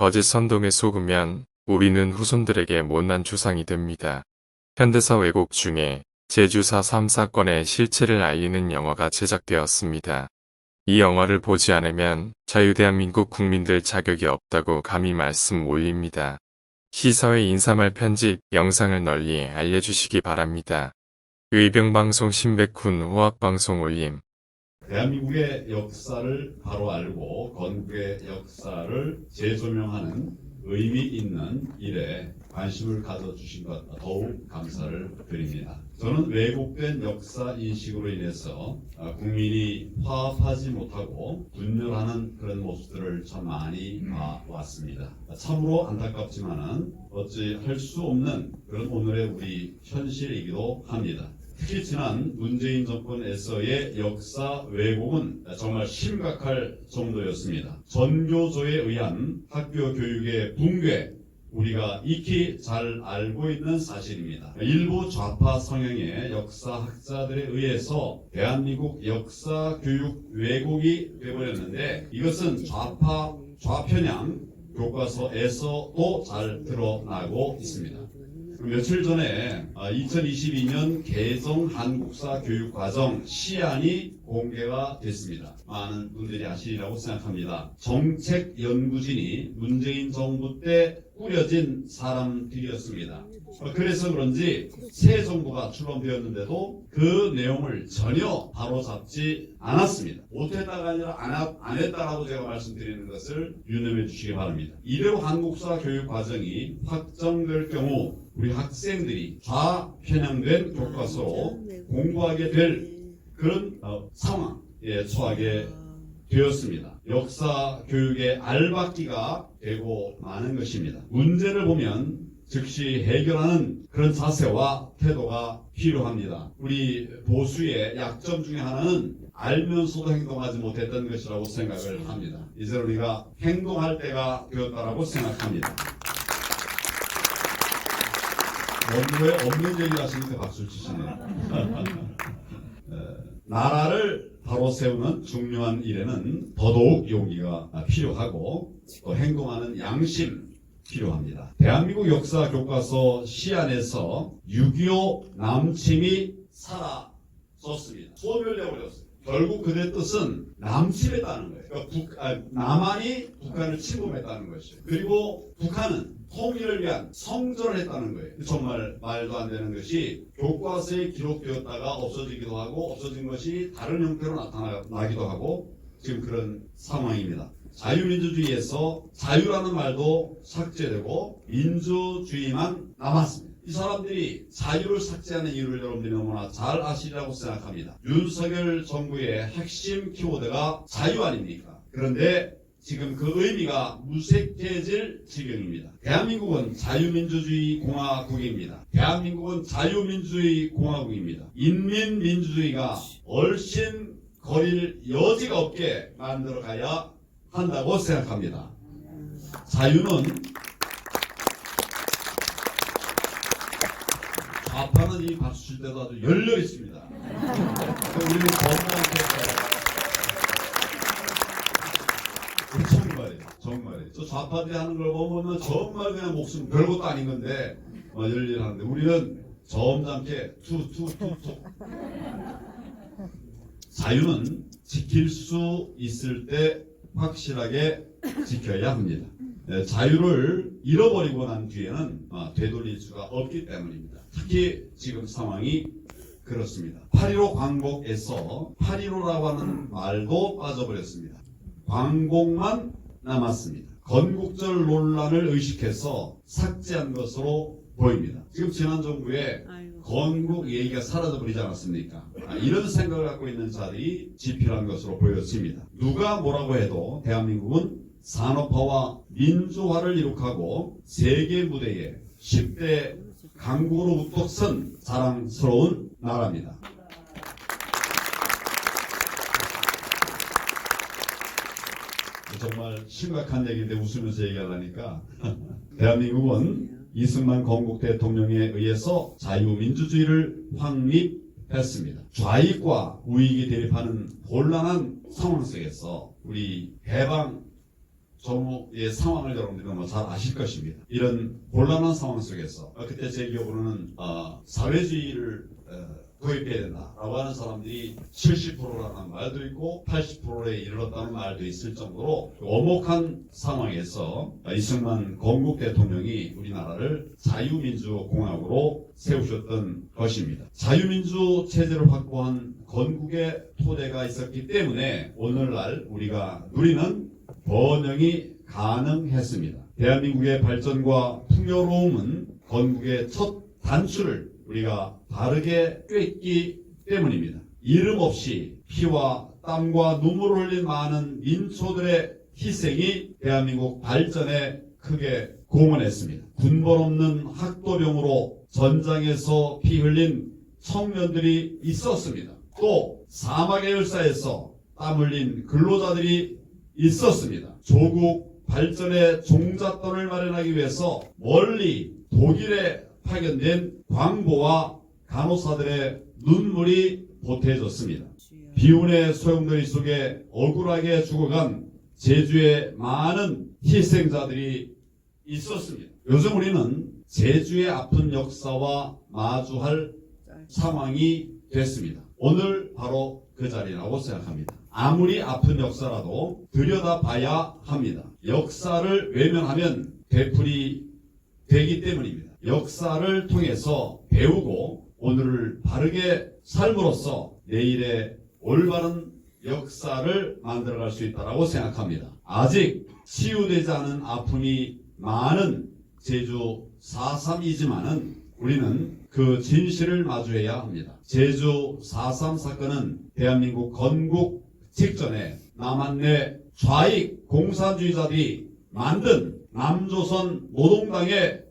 거짓 선동에 속으면 우리는 후손들에게 못난 조상이 됩니다. 현대사 왜곡 중에 제주사 3사건의 실체를 알리는 영화가 제작되었습니다. 이 영화를 보지 않으면 자유대한민국 국민들 자격이 없다고 감히 말씀 올립니다. 시사회 인사말 편집 영상을 널리 알려주시기 바랍니다. 의병방송 신백훈 호학방송 올림. 대한민국의 역사를 바로 알고 건국의 역사를 재조명하는 의미 있는 일에 관심을 가져주신 것 더욱 감사를 드립니다. 저는 왜곡된 역사 인식으로 인해서 국민이 화합하지 못하고 분열하는 그런 모습들을 참 많이 봐왔습니다. 참으로 안타깝지만은 어찌 할 수 없는 그런 오늘의 우리 현실이기도 합니다. 특히 지난 문재인 정권에서의 역사 왜곡은 정말 심각할 정도였습니다. 전교조에 의한 학교 교육의 붕괴, 우리가 익히 잘 알고 있는 사실입니다. 일부 좌파 성향의 역사학자들에 의해서 대한민국 역사 교육 왜곡이 되어버렸는데 이것은 좌편향 교과서에서도 잘 드러나고 있습니다. 며칠 전에 2022년 개정 한국사 교육과정 시안이 공개가 됐습니다. 많은 분들이 아시리라고 생각합니다. 정책연구진이 문재인 정부 때 꾸려진 사람들이었습니다. 그래서 그런지 새 정부가 출범되었는데도 그 내용을 전혀 바로잡지 않았습니다. 못했다가 아니라 안 했다라고 제가 말씀드리는 것을 유념해 주시기 바랍니다. 이대로 한국사 교육 과정이 확정될 경우 우리 학생들이 좌편향된 교과서로 공부하게 될 그런 상황에 처하게 되었습니다. 역사 교육의 알박기가 되고 마는 것입니다. 문제를 보면 즉시 해결하는 그런 자세와 태도가 필요합니다. 우리 보수의 약점 중에 하나는 알면서도 행동하지 못했던 것이라고 생각을 합니다. 이제 우리가 행동할 때가 되었다고 생각합니다. 원고에 없는 얘기 하시니까 박수를 치시네요. 나라를 바로 세우는 중요한 일에는 더더욱 용기가 필요하고 또 행동하는 양심 필요합니다. 대한민국 역사 교과서 시안에서 6.25 남침이 사라졌습니다. 소멸되어 버렸어요. 결국 그의 뜻은 남침했다는 거예요. 그러니까 남한이 북한을 침범했다는 것이에요. 그리고 북한은 통일을 위한 성전을 했다는 거예요. 정말 말도 안 되는 것이 교과서에 기록되었다가 없어지기도 하고 없어진 것이 다른 형태로 나타나기도 하고 지금 그런 상황입니다. 자유민주주의에서 자유라는 말도 삭제되고 민주주의만 남았습니다. 이 사람들이 자유를 삭제하는 이유를 여러분들이 너무나 잘 아시리라고 생각합니다. 윤석열 정부의 핵심 키워드가 자유 아닙니까? 그런데 지금 그 의미가 무색해질 지경입니다. 대한민국은 자유민주주의 공화국입니다. 대한민국은 자유민주주의 공화국입니다. 인민민주주의가 얼씬 거릴 여지가 없게 만들어가야 한다고 생각합니다. 자유는 좌파는 이 박수 칠 때도 아주 열려 있습니다. 우리는 정말이에요. 저 좌파들이 하는 걸 보면 정말 그냥 목숨 별것도 아닌 건데 열일하는데 우리는 점잖게 투. 자유는 지킬 수 있을 때 확실하게 지켜야 합니다. 자유를 잃어버리고 난 뒤에는 되돌릴 수가 없기 때문입니다. 특히 지금 상황이 그렇습니다. 8.15 광복에서 8.15라고 하는 말도 빠져버렸습니다. 광복만 남았습니다. 건국절 논란을 의식해서 삭제한 것으로 보입니다. 지금 지난 정부에 건국 얘기가 사라져버리지 않았습니까? 이런 생각을 갖고 있는 자들이 지필한 것으로 보여집니다. 누가 뭐라고 해도 대한민국은 산업화와 민주화를 이룩하고 세계 무대에 10대 강국으로부터 선 자랑스러운 나라입니다. 정말 심각한 얘기인데 웃으면서 얘기하려니까 대한민국은 이승만 건국 대통령에 의해서 자유민주주의를 확립했습니다. 좌익과 우익이 대립하는 곤란한 상황 속에서 우리 해방 조무의 상황을 여러분들은 잘 아실 것입니다. 이런 곤란한 상황 속에서 그때 제 기억으로는 사회주의를 도입해야 된다라고 하는 사람들이 70%라는 말도 있고 80%에 이르렀다는 말도 있을 정도로 엄혹한 상황에서 이승만 건국 대통령이 우리나라를 자유민주공화국으로 세우셨던 것입니다. 자유민주 체제를 확보한 건국의 토대가 있었기 때문에 오늘날 우리가 누리는 번영이 가능했습니다. 대한민국의 발전과 풍요로움은 건국의 첫 단추를 우리가 바르게 꿰기 때문입니다. 이름 없이 피와 땀과 눈물을 흘린 많은 민초들의 희생이 대한민국 발전에 크게 공헌했습니다. 군벌 없는 학도병으로 전장에서 피 흘린 청년들이 있었습니다. 또 사막의 열사에서 땀 흘린 근로자들이 있었습니다. 조국 발전의 종잣돈을 마련하기 위해서 멀리 독일에 파견된 광부와 간호사들의 눈물이 보태졌습니다. 비운의 소용돌이 속에 억울하게 죽어간 제주의 많은 희생자들이 있었습니다. 요즘 우리는 제주의 아픈 역사와 마주할 상황이 됐습니다. 오늘 바로 그 자리라고 생각합니다. 아무리 아픈 역사라도 들여다봐야 합니다. 역사를 외면하면 되풀이 되기 때문입니다. 역사를 통해서 배우고 오늘을 바르게 삶으로써 내일의 올바른 역사를 만들어갈 수 있다고 생각합니다. 아직 치유되지 않은 아픔이 많은 제주 4.3이지만은 우리는 그 진실을 마주해야 합니다. 제주 4.3 사건은 대한민국 건국 직전에 남한내 좌익 공산주의자들이 만든 남조선 노동당의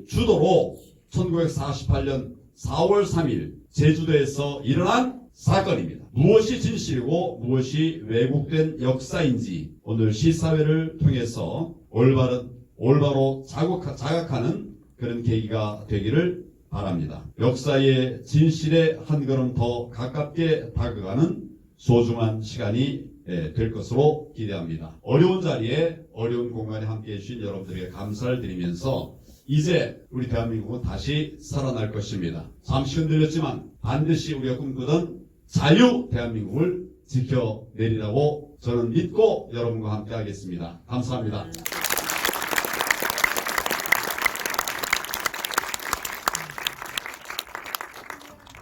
주도로 1948년 4월 3일 제주도에서 일어난 사건입니다. 무엇이 진실이고 무엇이 왜곡된 역사인지 오늘 시사회를 통해서 올바로 자각하는 그런 계기가 되기를 바랍니다. 역사의 진실에 한 걸음 더 가깝게 다가가는 소중한 시간이 될 것으로 기대합니다. 어려운 자리에 어려운 공간에 함께해 주신 여러분들에게 감사를 드리면서 이제 우리 대한민국은 다시 살아날 것입니다. 잠시 흔들렸지만 반드시 우리가 꿈꾸던 자유 대한민국을 지켜내리라고 저는 믿고 여러분과 함께 하겠습니다. 감사합니다.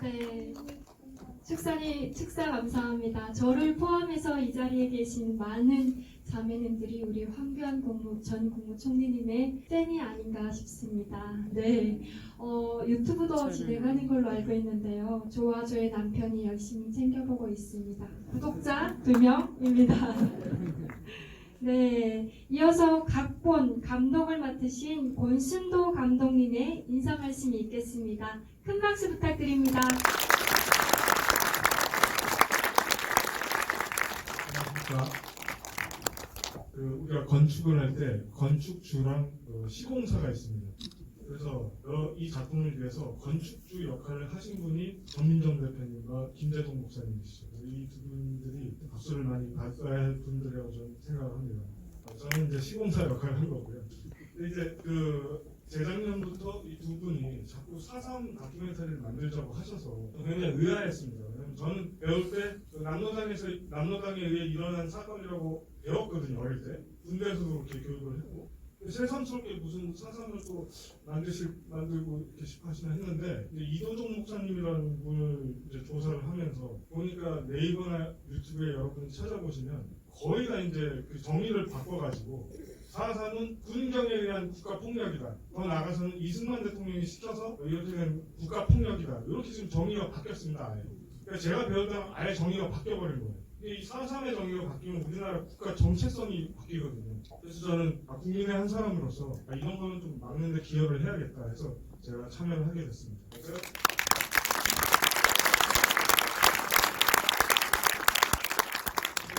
네, 축사 감사합니다. 저를 포함해서 이 자리에 계신 많은 자매님들이 우리 황교안 전 국무총리님의 팬이 아닌가 싶습니다. 네, 유튜브도 진행하는 걸로 알고 있는데요. 저와 저의 남편이 열심히 챙겨보고 있습니다. 구독자 2명입니다. 네, 이어서 각본, 감독을 맡으신 권순도 감독님의 인사 말씀이 있겠습니다. 큰 박수 부탁드립니다. 우리가 건축을 할 때 건축주랑 시공사가 있습니다. 그래서 이 작품을 위해서 건축주 역할을 하신 분이 전민정 대표님과 김재동 목사님이시죠. 이 두 분들이 박수를 많이 받아야 할 분들이라고 저는 생각을 합니다. 저는 이제 시공사 역할을 한 거고요. 근데 이제 재작년부터 이 두 분이 자꾸 4.3 다큐멘터리를 만들자고 하셔서 굉장히 의아했습니다. 왜냐면 저는 배울 때 남로당에 의해 일어난 사건이라고 배웠거든요. 어릴 때. 군대에서도 그렇게 교육을 했고. 새삼스럽게 무슨 4.3을 또 만들고 이렇게 하시나 했는데 이도종 목사님이라는 분을 이제 조사를 하면서 보니까 네이버나 유튜브에 여러분이 찾아보시면 거의 다 이제 그 정의를 바꿔가지고 4.3은 군경에 의한 국가폭력이다. 더 나아가서는 이승만 대통령이 시켜서 이렇게 된 국가폭력이다. 이렇게 지금 정의가 바뀌었습니다. 아예. 그러니까 제가 배웠다면 아예 정의가 바뀌어버린 거예요. 이 4.3의 정의가 바뀌면 우리나라 국가 정체성이 바뀌거든요. 그래서 저는 국민의 한 사람으로서 이런 거는 좀 막는 데 기여를 해야겠다 해서 제가 참여를 하게 됐습니다.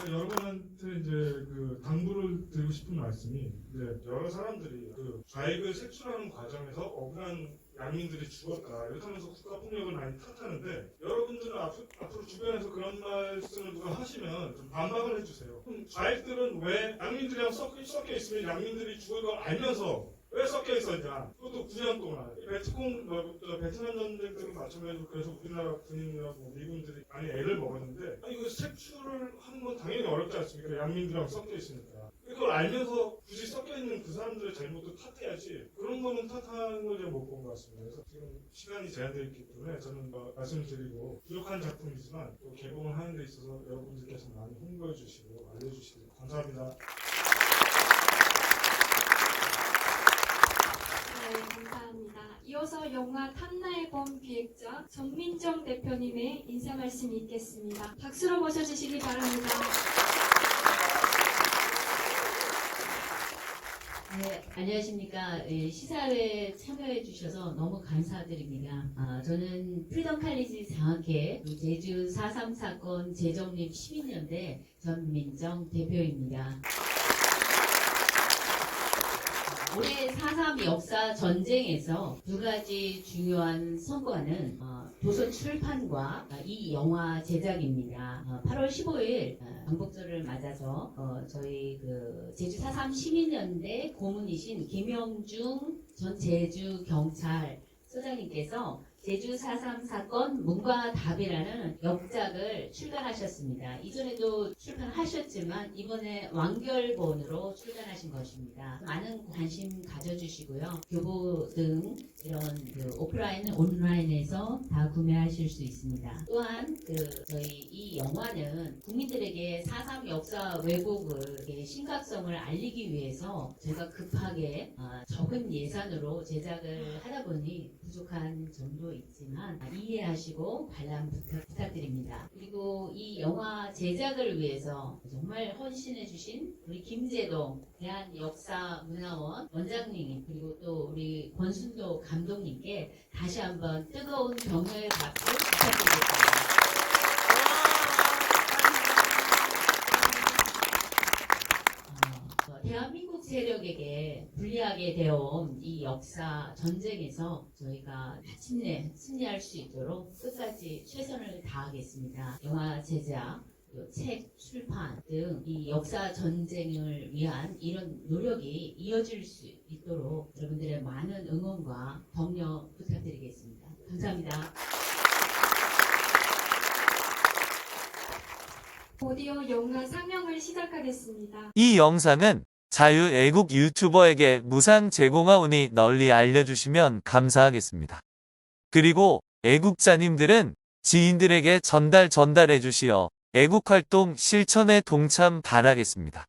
여러분한테 이제 그 당부를 드리고 싶은 말씀이 이제 여러 사람들이 그 좌익을 색출하는 과정에서 억울한 양민들이 죽었다 이렇게 하면서 국가폭력을 많이 탓하는데 여러분들은 앞으로 주변에서 그런 말씀을 누가 하시면 좀 반박을 해주세요. 그럼 좌익들은 왜 양민들이랑 섞여 있으면 양민들이 죽을 걸 알면서 왜 섞여 있었냐? 그것도 9년 동안 베트남 전쟁 때도 마찬가지로 그래서 우리나라 군인이라고 미군들이 많이 애를 먹었는데 이거 색출을 하는 건 당연히 어렵지 않습니까? 양민들이랑 섞여 있으니까. 그걸 알면서 굳이 섞여 있는 그 사람들의 잘못도 탓해야지 그런 거는 탓하는 걸 제가 못 본 것 같습니다. 그래서 지금 시간이 제한되어 있기 때문에 저는 말씀을 드리고 부족한 작품이지만 또 개봉을 하는 데 있어서 여러분들께서 많이 홍보해 주시고 알려주시기 감사합니다. 네, 감사합니다. 이어서 영화 탐나의 범 기획자 전민정 대표님의 인사 말씀이 있겠습니다. 박수로 모셔주시기 바랍니다. 네, 안녕하십니까. 시사회에 참여해 주셔서 너무 감사드립니다. 저는 프리덤 칼리지 장학회 제주 4.3 사건 재정립 시민연대 전민정 대표입니다. 올해 4.3 역사 전쟁에서 두 가지 중요한 성과는 도서 출판과 이 영화 제작입니다. 8월 15일 광복절을 맞아서 저희 그 제주 4.3 시민연대 고문이신 김영중 전 제주경찰서장님께서 제주 4.3 사건 문과 답이라는 역작을 출간하셨습니다. 이전에도 출간하셨지만 이번에 완결본으로 출간하신 것입니다. 많은 관심 가져주시고요. 교보 등 이런 그 오프라인, 온라인에서 다 구매하실 수 있습니다. 또한 저희 이 영화는 국민들에게 4.3 역사 왜곡의 심각성을 알리기 위해서 제가 급하게 적은 예산으로 제작을 하다 보니 부족한 점도 있지만 이해하시고 관람 부탁드립니다. 그리고 이 영화 제작을 위해서 정말 헌신해주신 우리 김재동 대한역사문화원 원장님 그리고 또 우리 권순도 감독님께 다시 한번 뜨거운 격려의 박수 부탁드리겠습니다. 대한민국 세력에게 불리하게 되어온 이 역사 전쟁에서 저희가 마침내 승리할 수 있도록 끝까지 최선을 다하겠습니다. 영화 제작, 책 출판 등 이 역사 전쟁을 위한 이런 노력이 이어질 수 있도록 여러분들의 많은 응원과 격려 부탁드리겠습니다. 감사합니다. 오디오 영화 상영을 시작하겠습니다. 이 영상은 자유애국 유튜버에게 무상 제공하오니 널리 알려주시면 감사하겠습니다. 그리고 애국자님들은 지인들에게 전달해 주시어 애국활동 실천에 동참 바라겠습니다.